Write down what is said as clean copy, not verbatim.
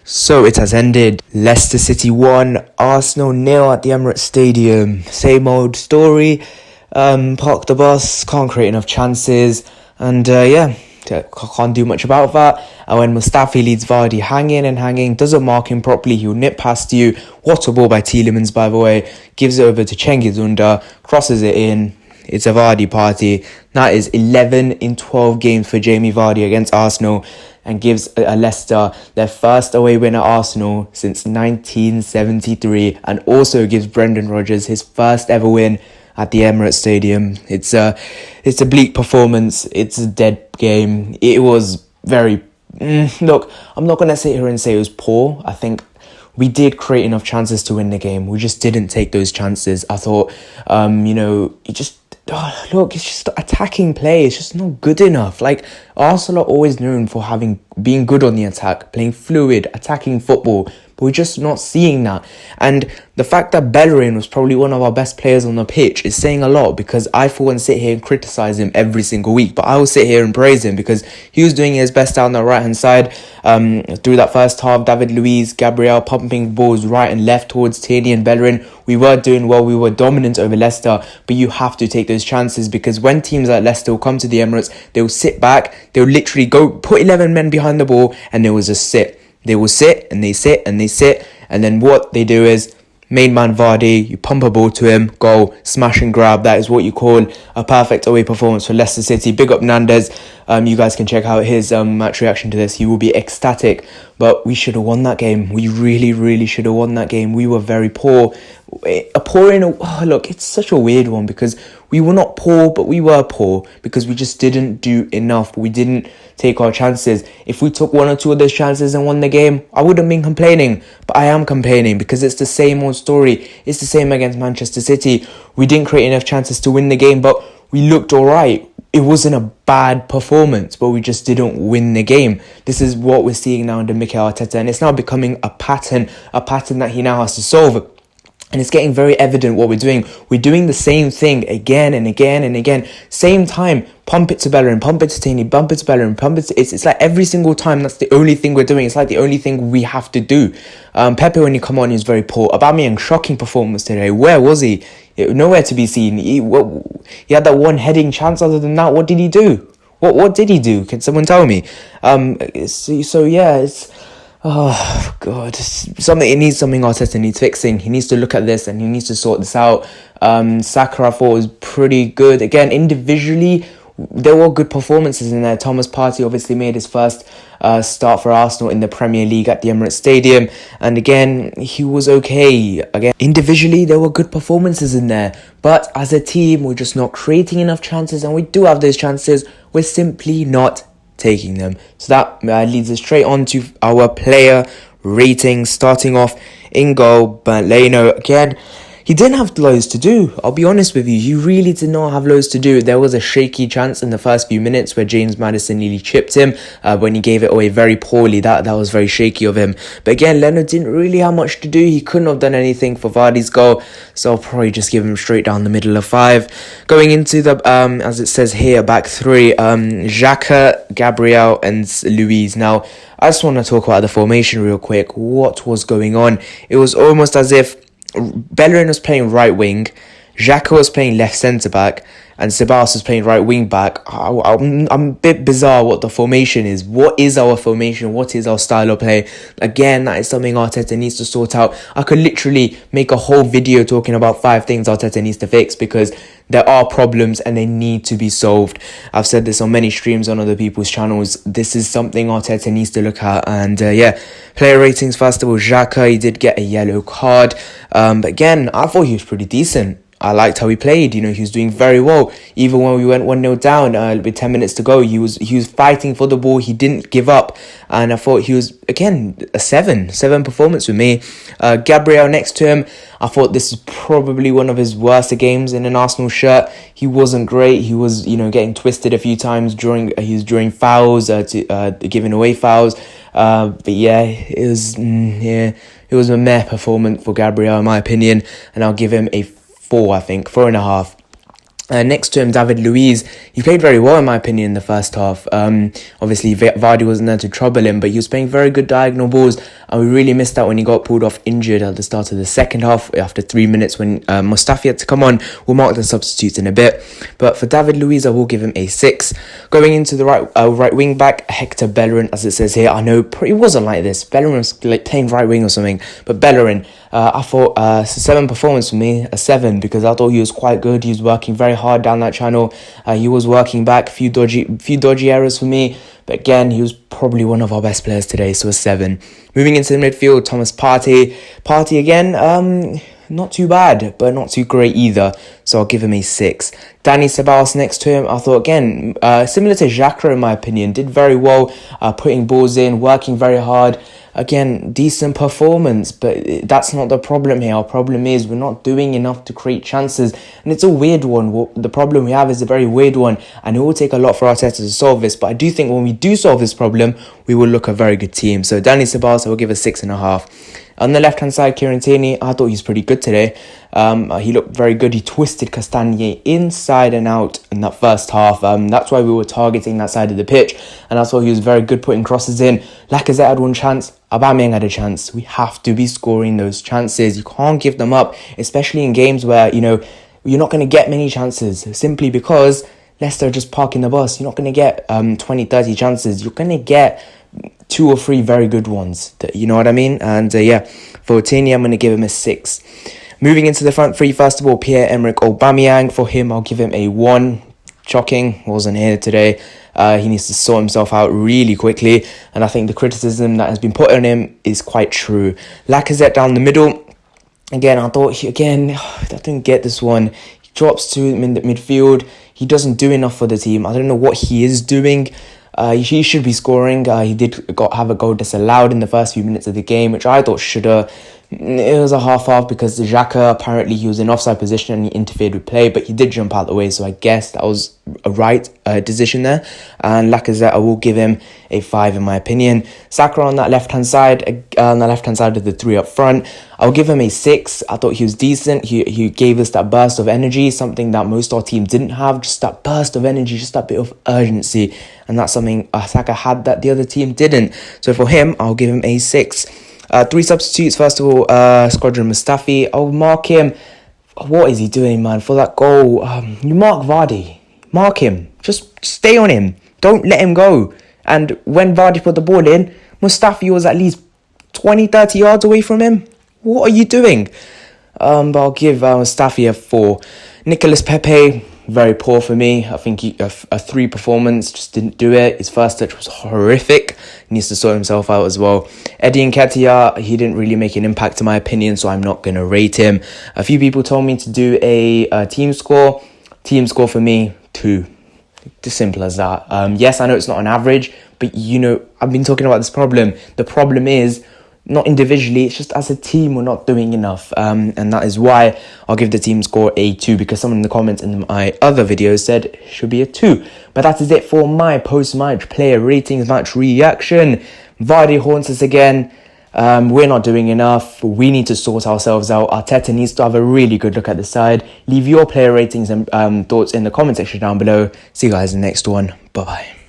So it has ended. Leicester City 1, Arsenal 0 at the Emirates Stadium. Same old story. Park the bus, can't create enough chances, and can't do much about that. And when Mustafi leads Vardy hanging, doesn't mark him properly, he'll nip past you. What a ball by Tielemans, by the way. Gives it over to Cengiz Under, crosses it in. It's a Vardy party. That is 11 in 12 games for Jamie Vardy against Arsenal, and gives Leicester their first away win at Arsenal since 1973, and also gives Brendan Rodgers his first ever win at the Emirates Stadium. It's a bleak performance. It's a dead game. It was very... Look, I'm not going to sit here and say it was poor. I think we did create enough chances to win the game. We just didn't take those chances. I thought, it just... look, it's just attacking play. It's just not good enough. Like, Arsenal are always known for being good on the attack, playing fluid, attacking football, but we're just not seeing that. And the fact that Bellerin was probably one of our best players on the pitch is saying a lot, because I for one sit here and criticise him every single week, but I will sit here and praise him because he was doing his best down the right hand side through that first half. David Luiz, Gabriel pumping balls right and left towards Tierney and Bellerin. We were doing well, we were dominant over Leicester, but you have to take those chances, because when teams like Leicester will come to the Emirates, they'll sit back, they'll literally go put 11 men behind the ball, and they will just sit. They will sit and they sit and they sit, and then what they do is, main man Vardy, you pump a ball to him, goal, smash and grab. That is what you call a perfect away performance for Leicester City. Big up Nandez. You guys can check out his match reaction to this. He will be ecstatic. But we should have won that game. We really, really should have won that game. We were very poor. Look, it's such a weird one, because we were not poor, but we were poor because we just didn't do enough. We didn't take our chances. If we took one or two of those chances and won the game, I wouldn't have been complaining, but I am complaining because it's the same old story. It's the same against Manchester City. We didn't create enough chances to win the game, but we looked all right. It wasn't a bad performance, but we just didn't win the game. This is what we're seeing now under Mikel Arteta, and it's now becoming a pattern that he now has to solve. And it's getting very evident what we're doing. We're doing the same thing again and again and again. Same time, pump it to Bellerin, pump it to Tierney, bump it to Bellerin, pump it to... It's like every single time, that's the only thing we're doing. It's like the only thing we have to do. Pepe, when he come on, he was very poor. Aubameyang, shocking performance today. Where was he? Nowhere to be seen. He had that one heading chance. Other than that, what did he do? What did he do? Can someone tell me? It's... Oh, God. It needs something Arteta needs fixing. He needs to look at this and he needs to sort this out. Saka, I thought, was pretty good. Again, individually, there were good performances in there. Thomas Partey obviously made his first start for Arsenal in the Premier League at the Emirates Stadium. And again, he was okay. Again, individually, there were good performances in there. But as a team, we're just not creating enough chances. And we do have those chances. We're simply not taking them. So that leads us straight on to our player ratings. Starting off in goal, Bernd Leno. Again, he didn't have loads to do. I'll be honest with you. He really did not have loads to do. There was a shaky chance in the first few minutes where James Maddison nearly chipped him when he gave it away very poorly. That was very shaky of him. But again, Leno didn't really have much to do. He couldn't have done anything for Vardy's goal. So I'll probably just give him straight down the middle of 5. Going into the, as it says here, back 3, Xhaka, Gabriel and Luiz. Now, I just want to talk about the formation real quick. What was going on? It was almost as if Bellerin was playing right wing, Xhaka was playing left centre back, and Ceballos was playing right wing back. I'm a bit bizarre what the formation is. What is our formation? What is our style of play? Again, that is something Arteta needs to sort out. I could literally make a whole video talking about 5 things Arteta needs to fix, because there are problems and they need to be solved. I've said this on many streams on other people's channels. This is something Arteta needs to look at. And player ratings, first of all, Xhaka, he did get a yellow card. But again, I thought he was pretty decent. I liked how he played. He was doing very well. Even when we went 1-0 down with 10 minutes to go, he was fighting for the ball. He didn't give up. And I thought he was, again, a 7 performance with me. Gabriel next to him, I thought this is probably one of his worst games in an Arsenal shirt. He wasn't great. He was, getting twisted a few times during fouls, giving away fouls. But yeah, it was a meh performance for Gabriel in my opinion, and I'll give him a 4, I think, 4.5. Next to him, David Luiz, he played very well in my opinion in the first half. Obviously Vardy wasn't there to trouble him, but he was playing very good diagonal balls, and we really missed out when he got pulled off injured at the start of the second half after 3 minutes when Mustafi had to come on. We'll mark the substitutes in a bit, but for David Luiz I will give him a 6. Going into the right wing back, Hector Bellerin, as it says here. I know it wasn't like this. Bellerin was like playing right wing or something, but Bellerin, I thought 7 performance for me, a 7, because I thought he was quite good. He was working very hard down that channel. He was working back, few dodgy errors for me, but again, he was probably one of our best players today, so a 7. Moving into the midfield, Thomas Partey again, not too bad, but not too great either, so I'll give him a 6. Dani Ceballos next to him, I thought again, similar to Xhaka in my opinion, did very well, putting balls in, working very hard. Again, decent performance, but that's not the problem here. Our problem is we're not doing enough to create chances, and it's a weird one. The problem we have is a very weird one, and it will take a lot for Arteta to solve this, but I do think when we do solve this problem, we will look a very good team. So Dani Ceballos, I will give a 6.5. On the left-hand side, Kieran Tierney, I thought he was pretty good today. He looked very good. He twisted Castagne inside and out in that first half. That's why we were targeting that side of the pitch. And I thought he was very good putting crosses in. Lacazette had one chance. Aubameyang had a chance. We have to be scoring those chances. You can't give them up, especially in games where, you're not going to get many chances simply because Leicester are just parking the bus. You're not going to get 20, 30 chances. You're going to get 2 or 3 very good ones. You know what I mean? And for Tierney, I'm going to give him a 6. Moving into the front three, first of all, Pierre-Emerick Aubameyang. For him, I'll give him a 1. Shocking, wasn't here today. He needs to sort himself out really quickly, and I think the criticism that has been put on him is quite true. Lacazette down the middle. Again, I thought, I didn't get this one. He drops to him in the midfield. He doesn't do enough for the team. I don't know what he is doing. He should be scoring. He did have a goal disallowed in the first few minutes of the game, which I thought should have. It was a half-half because Xhaka, apparently he was in offside position and he interfered with play, but he did jump out the way, so I guess that was a right decision there. And Lacazette, I will give him a 5 in my opinion. Saka on that left-hand side, of the 3 up front, I'll give him a 6. I thought he was decent. He gave us that burst of energy, something that most of our team didn't have, just that burst of energy, just that bit of urgency, and that's something Saka had that the other team didn't. So for him, I'll give him a 6. 3 substitutes. First of all, Squadron Mustafi. I'll mark him. What is he doing, man? For that goal, you mark Vardy. Mark him. Just stay on him. Don't let him go. And when Vardy put the ball in, Mustafi was at least 20, 30 yards away from him. What are you doing? But I'll give Mustafi a 4. Nicolas Pepe, very poor for me. I think a 3 performance, just didn't do it. His first touch was horrific. He needs to sort himself out as well. Eddie Nketiah, he didn't really make an impact in my opinion, so I'm not going to rate him. A few people told me to do a team score. Team score for me, 2. As simple as that. Yes, I know it's not an average, but I've been talking about this problem. The problem is, not individually, it's just as a team we're not doing enough, and that is why I'll give the team score a 2, because someone in the comments in my other videos said it should be a 2. But that is it for my post-match player ratings, match reaction. Vardy haunts us again. We're not doing enough. We need to sort ourselves out. Arteta needs to have a really good look at the side. Leave your player ratings and thoughts in the comment section down below. See you guys in the next one. Bye-bye.